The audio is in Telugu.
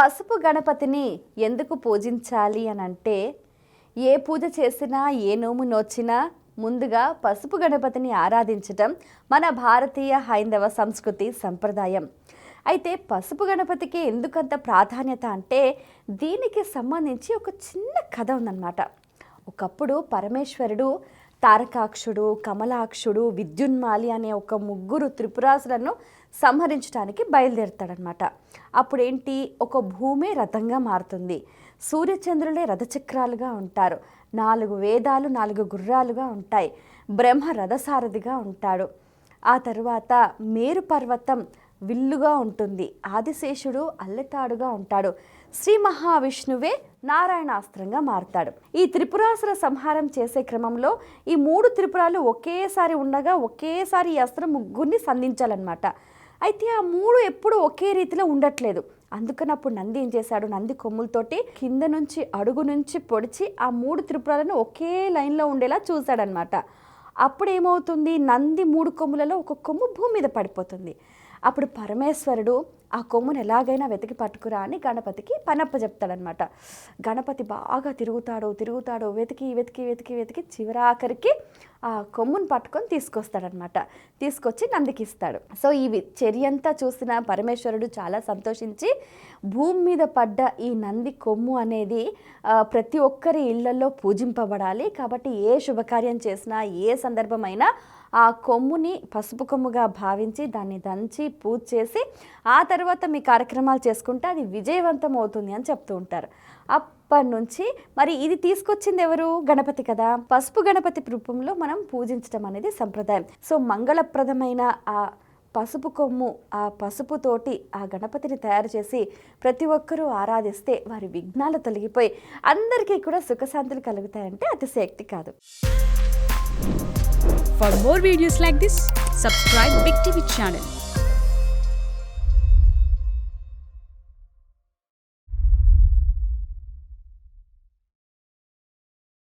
పసుపు గణపతిని ఎందుకు పూజించాలి అని అంటే, ఏ పూజ చేసినా ఏ నోము నోచినా ముందుగా పసుపు గణపతిని ఆరాధించటం మన భారతీయ హైందవ సంస్కృతి సంప్రదాయం. అయితే పసుపు గణపతికి ఎందుకంత ప్రాధాన్యత అంటే, దీనికి సంబంధించి ఒక చిన్న కథ ఉందన్నమాట. ఒకప్పుడు పరమేశ్వరుడు తారకాక్షుడు, కమలాక్షుడు, విద్యున్మాలి అనే ఒక ముగ్గురు త్రిపురాసులను సంహరించడానికి బయలుదేరుతాడనమాట. అప్పుడేంటి, ఒక భూమే రథంగా మారుతుంది, సూర్యచంద్రులే రథచక్రాలుగా ఉంటారు, 4 వేదాలు 4 గుర్రాలుగా ఉంటాయి, బ్రహ్మ రథసారథిగా ఉంటాడు. ఆ తరువాత మేరు పర్వతం విల్లుగా ఉంటుంది, ఆదిశేషుడు అల్లెతాడుగా ఉంటాడు, శ్రీ మహావిష్ణువే నారాయణాస్త్రంగా మారుతాడు. ఈ త్రిపురాసుర సంహారం చేసే క్రమంలో ఈ 3 త్రిపురాలు ఒకేసారి ఉండగా ఒకేసారి ఈ అస్త్రం ముగ్గురిని సంధించాలన్నమాట. అయితే ఆ 3 ఎప్పుడు ఒకే రీతిలో ఉండట్లేదు. అందుకని అప్పుడు నంది ఏం చేశాడు, నంది కొమ్ములతోటి కింద నుంచి అడుగు నుంచి పొడిచి ఆ 3 త్రిపురాలను ఒకే లైన్లో ఉండేలా చూశాడనమాట. అప్పుడు ఏమవుతుంది, నంది 3 కొమ్ములలో ఒక కొమ్ము భూమి మీద పడిపోతుంది. అప్పుడు పరమేశ్వరుడు ఆ కొమ్మును ఎలాగైనా వెతికి పట్టుకురా అని గణపతికి పనప్ప చెప్తాడనమాట. గణపతి బాగా తిరుగుతాడు, వెతికి చివరాఖరికి ఆ కొమ్మును పట్టుకొని తీసుకొస్తాడనమాట. తీసుకొచ్చి నందికి ఇస్తాడు. సో ఈ చర్యంతా చూసిన పరమేశ్వరుడు చాలా సంతోషించి, భూమి మీద పడ్డ ఈ నంది కొమ్ము అనేది ప్రతి ఒక్కరి ఇళ్లలో పూజింపబడాలి, కాబట్టి ఏ శుభకార్యం చేసినా ఏ సందర్భమైనా ఆ కొమ్ముని పసుపు కొమ్ముగా భావించి దాన్ని దంచి పూజ చేసి ఆ తర్వాత మీ కార్యక్రమాలు చేసుకుంటే అది విజయవంతం అవుతుంది అని చెప్తూ ఉంటారు. అప్పటి నుంచి మరి ఇది తీసుకొచ్చింది ఎవరు, గణపతి కదా. పసుపు గణపతి రూపంలో మనం పూజించడం అనేది సంప్రదాయం. సో మంగళప్రదమైన ఆ పసుపు కొమ్ము, ఆ పసుపుతోటి ఆ గణపతిని తయారు చేసి ప్రతి ఒక్కరూ ఆరాధిస్తే వారి విఘ్నాలు తొలగిపోయి అందరికీ కూడా సుఖశాంతులు కలుగుతాయంటే అతిశయోక్తి కాదు. For more videos like this, subscribe Big TV channel.